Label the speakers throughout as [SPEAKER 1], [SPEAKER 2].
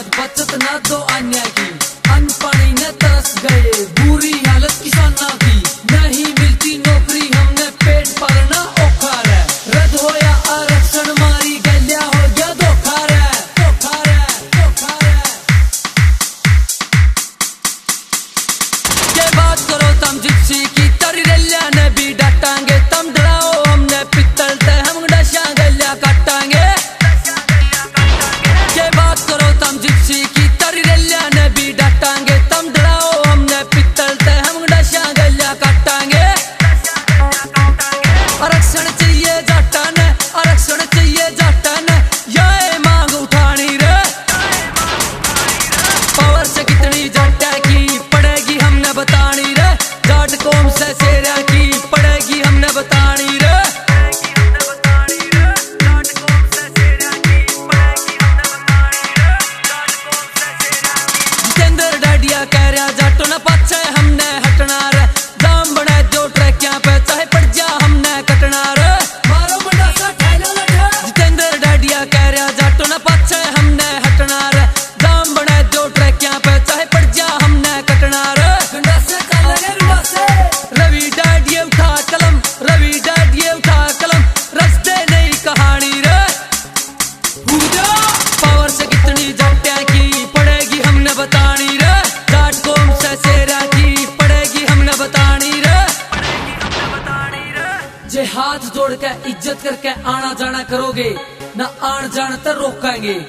[SPEAKER 1] मेहनत बचत न दो अन्य की, अन्न पानी न तरस गए, बुरी हालत किसानों की, नहीं मिलती नौकरी हमने पेट पालना औखा रे, रद्द होया आरक्षण मारी गल्या हो गया धोखा रे, धोखा रे, धोखा रे। ये बात करो तम जिप्सी की तरी रैलिया ने भी डांटांगे, तम डराओ हमने पित्तल ते हम डशा गल्या काटांगे। ये बात करो तम जिप्सी की तरी रैलिया ने भी डांटांगे, तम डराओ हमने पित्तल ते हम डशा गल्या काटांगे। आरक्षण चाहिए जाटा ने, आरक्षण चाहिए जाटा ने, ये मांग उठानी रे। पावर से कितनी जाटा की पड़ेगी हमने बतानी रे, जाट कौम से शेरा की पड़ेगी हमने बतानी रे। जितेंद्र डाडिया कह रहा जाटो न पाछे हमने हटना रे, दाम बने जो ट्रैकिया पे चाहे पड़ जा हमने कटना रे। मारो बंडासा ठैला लठा, जितेंद्र डाडिया कह रहा जाटो न पाछे हमने हटना रे, दाम बने जो ट्रैकिया पे चाहे पड़ जा हमने कटना रे। रवि डाडिया उठा कलम, रवि डाडिया उठा कलम, रस्ते नहीं कहानी रे। पावर से कितनी जाटिया की पड़ेगी हमने बतानी रे, जाट कौम से शेरा की पड़ेगी हमने बतानी रे। जे हाथ जोड़ के इज्जत करके आना जाना करोगे, ना आन जान तो रोकेंगे।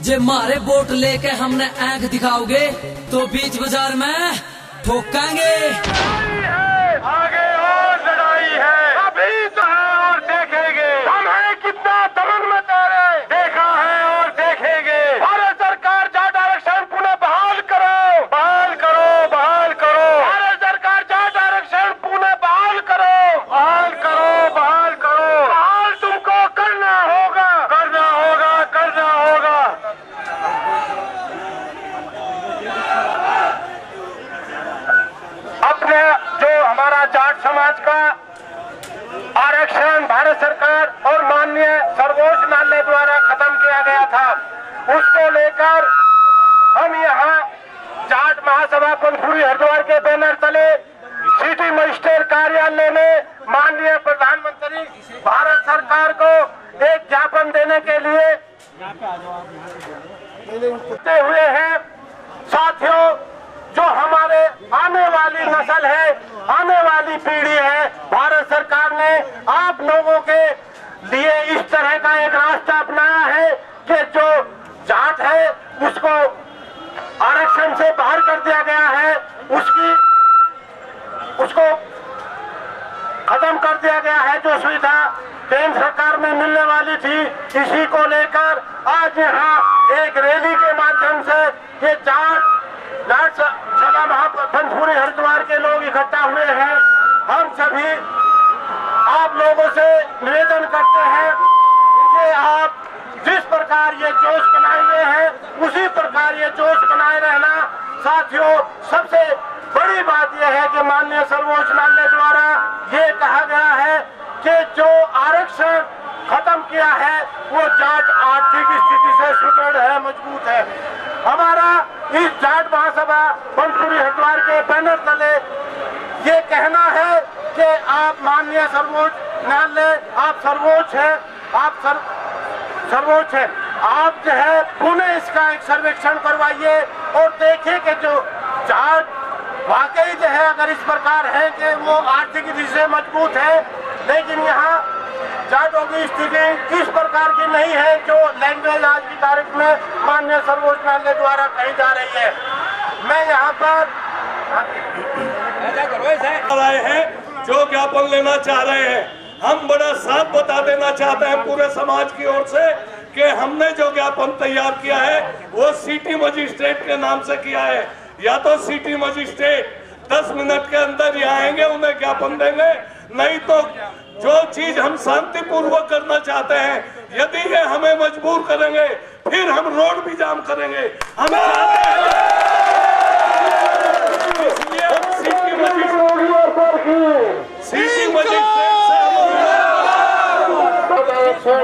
[SPEAKER 1] जे मारे वोट लेके हमने आंख दिखाओगे, तो बीच बाजार में ठोकेंगे।
[SPEAKER 2] आगे और लड़ाई है, अभी तो है और देखेंगे, हम हैं कितना दमन में तेरे, देखा है और देखेंगे। भारत सरकार जाट आरक्षण पुनः बहाल करो, बहाल करो, बहाल करो। भारत सरकार जाट आरक्षण पुनः बहाल करो, बहाल करो, बहाल करो। बहाल तुमको करना होगा, करना होगा, करना होगा। अपने जो हमारा जाट समाज का आरक्षण भारत सरकार और माननीय सर्वोच्च न्यायालय द्वारा खत्म किया गया था, उसको लेकर हम यहाँ जाट महासभा पंचपुरी हरिद्वार के बैनर तले सिटी मजिस्ट्रेट कार्यालय में माननीय प्रधानमंत्री भारत सरकार को एक ज्ञापन देने के लिए हुए हैं। साथियों, जो हमारे आने वाली नस्ल है, आने वाली पीढ़ी है, भारत सरकार ने आप लोगों के लिए इस तरह का एक रास्ता अपनाया है कि जो जाट है उसको आरक्षण से बाहर कर दिया गया है, उसको खत्म कर दिया गया है। जो सुविधा केंद्र सरकार में मिलने वाली थी, इसी को लेकर आज यहाँ एक रैली के माध्यम से ये जाट सभा पंचपुरी हरिद्वार के लोग इकट्ठा हुए हैं। हम सभी आप लोगों से निवेदन करते हैं कि आप जिस प्रकार ये जोश बनाए हुए हैं, उसी प्रकार ये जोश बनाए रहना। साथियों, सबसे बड़ी बात यह है कि माननीय सर्वोच्च न्यायालय द्वारा ये कहा गया है कि जो आरक्षण खत्म किया है वो जाट आर्थिक स्थिति से सुदृढ़ है, मजबूत है। हमारा इस जाट महासभा पंचपुरी हरिद्वार के बैनर तले ये कहना है कि आप माननीय सर्वोच्च न्यायालय, आप सर्वोच्च है, आप सर्वोच्च है, आप जो है पुनः इसका एक सर्वेक्षण करवाइए और देखिए कि जो जाट वाकई जो है अगर इस प्रकार है कि वो आर्थिक दृष्टि से मजबूत है, लेकिन यहाँ जाटों की स्थिति इस प्रकार की नहीं है जो लैंग्वेज आज की तारीख में माननीय सर्वोच्च न्यायालय द्वारा कही जा रही है। मैं यहाँ पर
[SPEAKER 3] रहे हैं जो ज्ञापन लेना चाह रहे हैं, हम बड़ा साथ बता देना चाहते हैं पूरे समाज की ओर से कि हमने जो ज्ञापन तैयार किया है वो सिटी मजिस्ट्रेट के नाम से किया है। या तो सिटी मजिस्ट्रेट 10 मिनट के अंदर यहाँ आएंगे, उन्हें ज्ञापन देंगे, नहीं तो जो चीज हम शांतिपूर्वक करना चाहते हैं, यदि ये हमें मजबूर करेंगे फिर हम रोड भी जाम करेंगे। हम चाहते हैं इसलिए हम सिटी मजिस्ट्रेट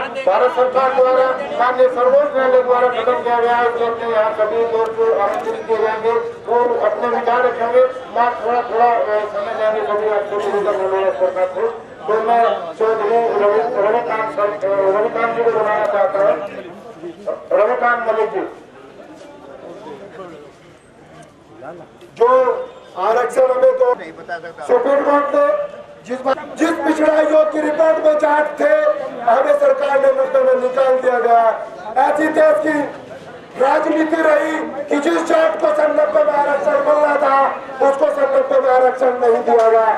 [SPEAKER 3] से
[SPEAKER 2] भारत सरकार द्वारा माननीय सर्वोच्च न्यायालय द्वारा खत्म किया गया है। इसलिए यहाँ सभी लोग आमंत्रित किए जाएंगे और अपने विचार रखेंगे। मैं थोड़ा समय लेंगे सभी सरकार को। तो मैं चौधरी रविकांत जी को बुलाना चाहता हूँ। रविकांत मलिक जी, जो आरक्षण हमें तो सुप्रीम कोर्ट ने जिस पिछड़ा योग की रिपोर्ट में जाट थे, हमें सरकार ने मुद्दे में निकाल दिया गया। ऐसी देश की राजनीति रही कि जिस जाट को सन 90 में आरक्षण मिलना था उसको सन 90 में आरक्षण नहीं दिया गया।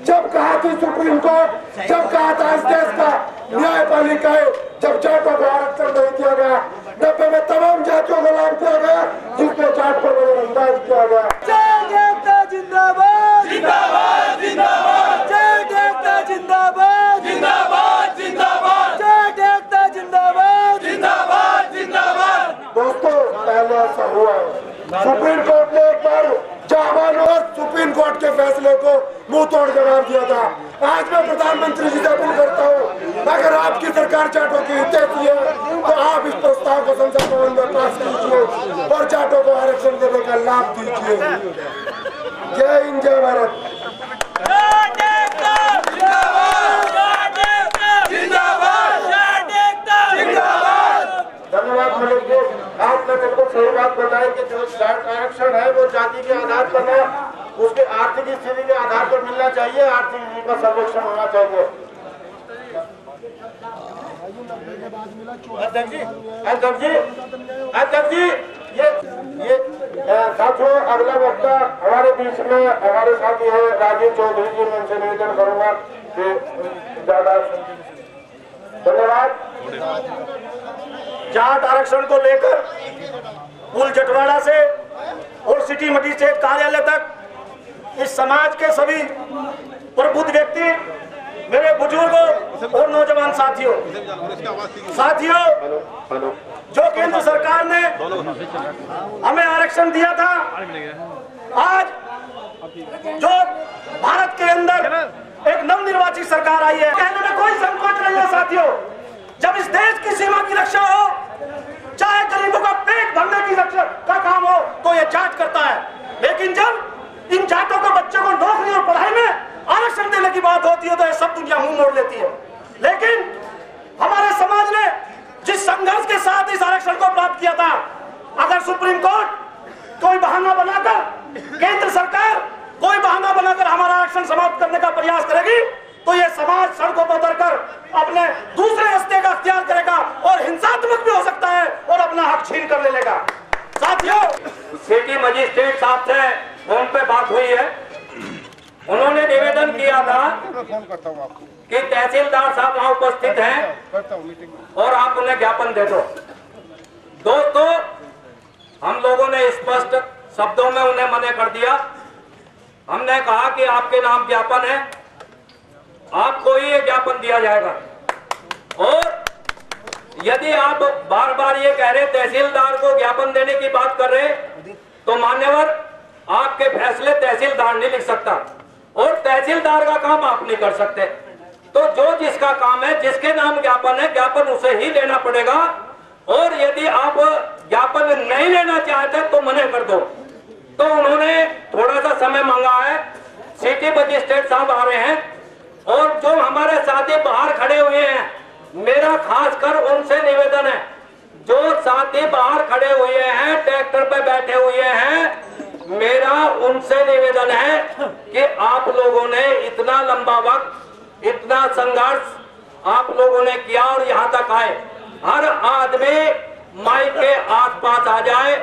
[SPEAKER 2] जब कहा थी सुप्रीम कोर्ट, जब कहा था इस देश का न्यायपालिका है, जब जाटों को आरक्षण नहीं दिया गया, 90 में तमाम जातियों को लाभ दिया गया, जिसमें जाट को नजरअंदाज किया गया।
[SPEAKER 1] जिंदाबाद जिंदाबाद जिंदाबाद, जय एकता जिंदाबाद जिंदाबाद जिंदाबाद, जय एकता जिंदाबाद जिंदाबाद जिंदाबाद।
[SPEAKER 2] दोस्तों, पहले ऐसा हुआ है, सुप्रीम कोर्ट ने एक बार जाबान और सुप्रीम कोर्ट के फैसले को मुंह तोड़ जवाब दिया था। आज मैं प्रधानमंत्री जी से अपील करता हूँ, अगर आपकी सरकार जाटों की हितैषी है तो आप इस प्रस्ताव को संसद भवन में पास कीजिए और जाटों को आरक्षण देने का लाभ दीजिए। जय हिंद, जय भारत। धन्यवाद मलिक जी, आपने बिल्कुल सही बात बताई कि जो जाट आरक्षण है वो जाति के आधार पर है, उसके आर्थिक स्थिति के आधार पर मिलना चाहिए, आर्थिक स्थिति का सर्वेक्षण होना चाहिए। अध्यक्ष जी, ये साथियों, अगला वक्ता हमारे बीच में हमारे साथी है राजीव चौधरी जी। मैं उनसे निवेदन करूंगा कि ज्यादा धन्यवाद।
[SPEAKER 4] जाट आरक्षण को लेकर पुल जटवाड़ा से और सिटी मजिस्ट्रेट कार्यालय तक इस समाज के सभी प्रबुद्ध व्यक्ति, मेरे बुजुर्गों और नौजवान साथियों, जो केंद्र सरकार ने हमें आरक्षण दिया था, आज जो भारत के अंदर एक नवनिर्वाचित सरकार आई है, कहने में कोई संकोच नहीं है साथियों। जब इस देश की सीमा की रक्षा हो, चाहे गरीबों का पेट भरने की रक्षा का काम हो, तो ये जाट करता है। लेकिन जब इन जाटों को बच्चों को नौकरी और पढ़ाई में आरक्षण देने की बात होती है तो ये सब दुनिया मुंह मोड़ लेती है। लेकिन हमारे समाज ने जिस संघर्ष के साथ इस आरक्षण को प्राप्त किया था, अगर सुप्रीम कोर्ट कोई बहाना बनाकर, केंद्र सरकार कोई बहाना बनाकर हमारा आरक्षण समाप्त करने का प्रयास करेगी तो ये समाज सड़कों पर उतरकर अपने दूसरे रास्ते का अख्तियार करेगा और हिंसात्मक भी हो सकता है और अपना हक छीन कर ले लेगा। साथियों, सिटी मजिस्ट्रेट साहब से फोन पे बात हुई है, उन्होंने निवेदन किया था कि तहसीलदार साहब वहां उपस्थित हैं और आप उन्हें ज्ञापन दे दो। दोस्तों, हम लोगों ने स्पष्ट शब्दों में उन्हें मना कर दिया। हमने कहा कि आपके नाम ज्ञापन है, आपको ही ये ज्ञापन दिया जाएगा। और यदि आप बार बार ये कह रहे तहसीलदार को ज्ञापन देने की बात कर रहे, तो मान्यवर आपके फैसले तहसीलदार नहीं लिख सकता और तहसीलदार का काम आप नहीं कर सकते। तो जो जिसका काम है, जिसके नाम ज्ञापन है, ज्ञापन उसे ही लेना पड़ेगा। और यदि आप ज्ञापन नहीं लेना चाहते तो मना कर दो। तो उन्होंने थोड़ा सा समय मांगा है, सिटी मजिस्ट्रेट साहब आ रहे हैं और जो हमारे साथी बाहर खड़े हुए हैं, मेरा खासकर उनसे निवेदन है, जो साथी बाहर खड़े हुए हैं, ट्रैक्टर पे बैठे हुए हैं, मेरा उनसे निवेदन है कि आप लोगों ने इतना लंबा वक्त, इतना संघर्ष आप लोगों ने किया और यहाँ तक आए। हर आदमी माइक के आसपास आ जाए,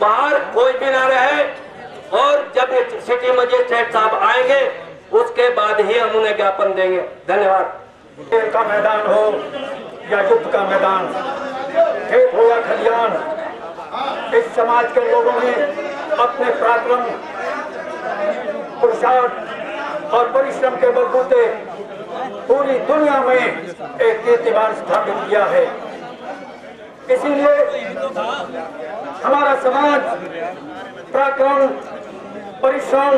[SPEAKER 4] बाहर कोई भी ना रहे, और जब सिटी मजिस्ट्रेट साहब आएंगे उसके बाद ही हम उन्हें ज्ञापन देंगे। धन्यवाद।
[SPEAKER 5] खेल का मैदान हो या युद्ध का मैदान, खेत हो या खलियान, इस समाज के लोगों ने अपने पराक्रम, पुरुषार्थ और परिश्रम के बलबूते पूरी दुनिया में एक कीर्तिमान स्थापित किया है। इसीलिए हमारा समाज पराक्रम, परिश्रम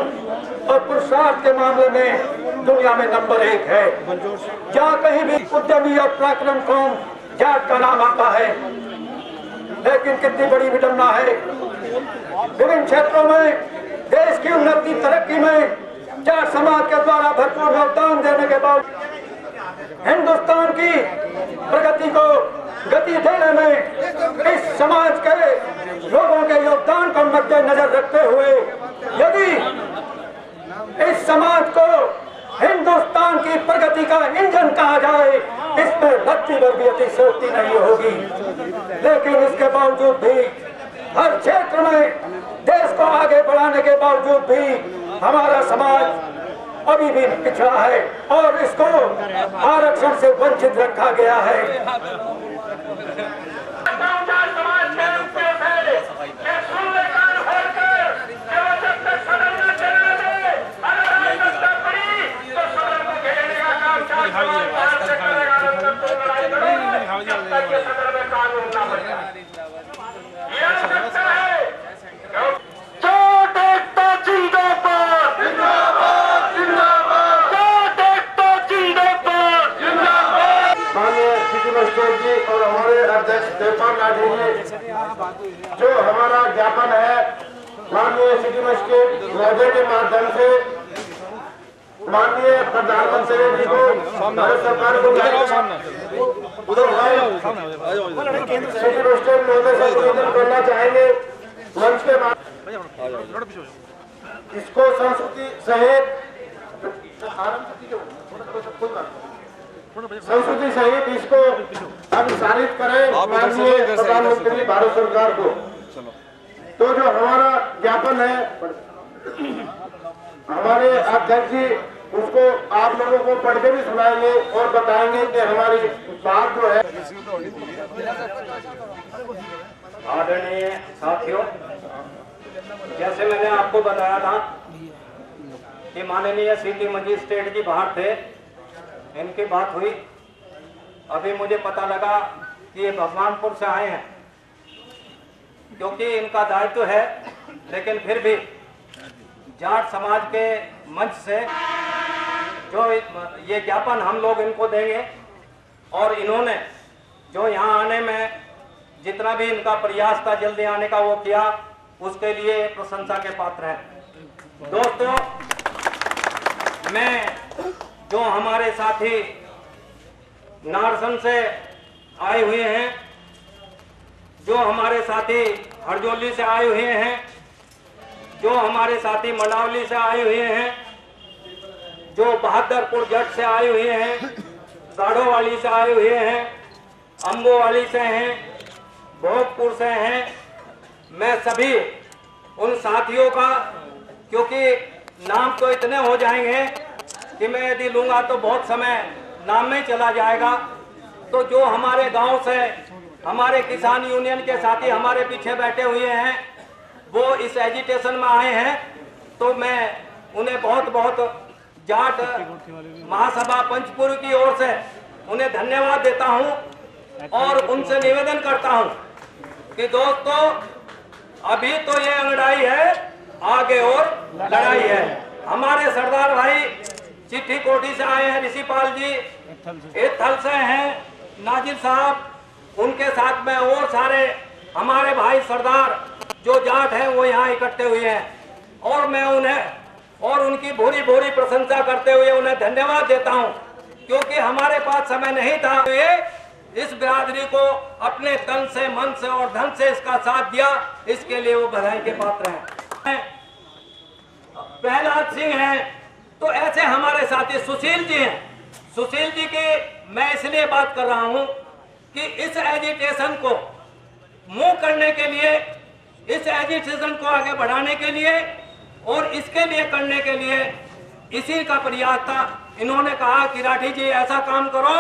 [SPEAKER 5] और पुरुषार्थ के मामले में दुनिया में नंबर 1 है। जहाँ कहीं भी उद्यमी और पराक्रम कौम जाट का नाम आता है। लेकिन कितनी बड़ी विडंबना है, विभिन्न क्षेत्रों में देश की उन्नति तरक्की में जाट समाज के द्वारा भरपूर योगदान देने के बाद हिंदुस्तान की प्रगति को गति देने में इस समाज के लोगों के योगदान को मद्देनजर रखते हुए यदि इस समाज को हिंदुस्तान की प्रगति का इंजन कहा जाए, इसमें रत्ती भर भी अतिशयोक्ति नहीं होगी। लेकिन इसके बावजूद भी हर क्षेत्र में देश को आगे बढ़ाने के बावजूद भी हमारा समाज अभी भी पिछड़ा है और इसको आरक्षण से वंचित रखा गया है।
[SPEAKER 2] और हमारे अध्यक्ष देवपाल लाठी जी, जो हमारा ज्ञापन है माननीय सिटी मजिस्ट्रेट महोदय के माध्यम से माननीय प्रधानमंत्री जी को, भारत सरकार को सिटी मजिस्ट्रेट महोदय से निवेदन करना चाहेंगे मंच के माध्यम इसको संस्कृति सहित इसको अभिसारित करें माननीय प्रधानमंत्री भारत सरकार को। तो जो हमारा ज्ञापन है हमारे अध्यक्ष जी उसको आप लोगों को पढ़ के भी सुनाएंगे और बताएंगे कि हमारी बात जो है।
[SPEAKER 6] आदरणीय साथियों, जैसे मैंने आपको बताया था कि माननीय सिटी मजिस्ट्रेट जी बाहर थे, इनकी बात हुई। अभी मुझे पता लगा कि ये भगवानपुर से आए हैं, क्योंकि इनका दायित्व है, लेकिन फिर भी जाट समाज के मंच से जो ये ज्ञापन हम लोग इनको देंगे और इन्होंने जो यहाँ आने में जितना भी इनका प्रयास था जल्दी आने का वो किया, उसके लिए प्रशंसा के पात्र हैं। दोस्तों, मैं जो हमारे साथी नारसन से आए हुए हैं, जो हमारे साथी हरजोली से आए हुए हैं, जो हमारे साथी मंडावली से आए हुए हैं, जो बहादुरपुर जट से आए हुए हैं, साढ़ोवाली से आए हुए हैं, अम्बोवाली से हैं, भोगपुर से हैं, मैं सभी उन साथियों का, क्योंकि नाम तो इतने हो जाएंगे कि मैं यदि लूंगा तो बहुत समय नाम में चला जाएगा। तो जो हमारे गांव से हमारे किसान यूनियन के साथी हमारे पीछे बैठे हुए हैं, वो इस एजिटेशन में आए हैं, तो मैं उन्हें बहुत बहुत जाट महासभा पंचपुर की ओर से उन्हें धन्यवाद देता हूं और उनसे निवेदन करता हूं कि दोस्तों, अभी तो ये अंगड़ाई है, आगे और लड़ाई है। हमारे सरदार भाई चिट्ठी कोठी से आए हैं, ऋषिपाल जी इत्थल से हैं, नाजिर साहब, उनके साथ में और सारे हमारे भाई सरदार जो जाट हैं वो यहाँ इकट्ठे हुए हैं और मैं उन्हें और उनकी भूरी भूरी प्रशंसा करते हुए उन्हें धन्यवाद देता हूँ, क्योंकि हमारे पास समय नहीं था। ये इस बिरादरी को अपने तन से, मन से और धन से इसका साथ दिया, इसके लिए वो बधाई के पात्र हैं। प्रहलाद सिंह हैं, तो ऐसे हमारे साथी सुशील जी हैं। सुशील जी की मैं इसलिए बात कर रहा हूं कि इस एजिटेशन को मूव करने के लिए, इस एजिटेशन को आगे बढ़ाने के लिए और इसके लिए करने के लिए इसी का प्रयास था। इन्होंने कहा कि राठी जी ऐसा काम करो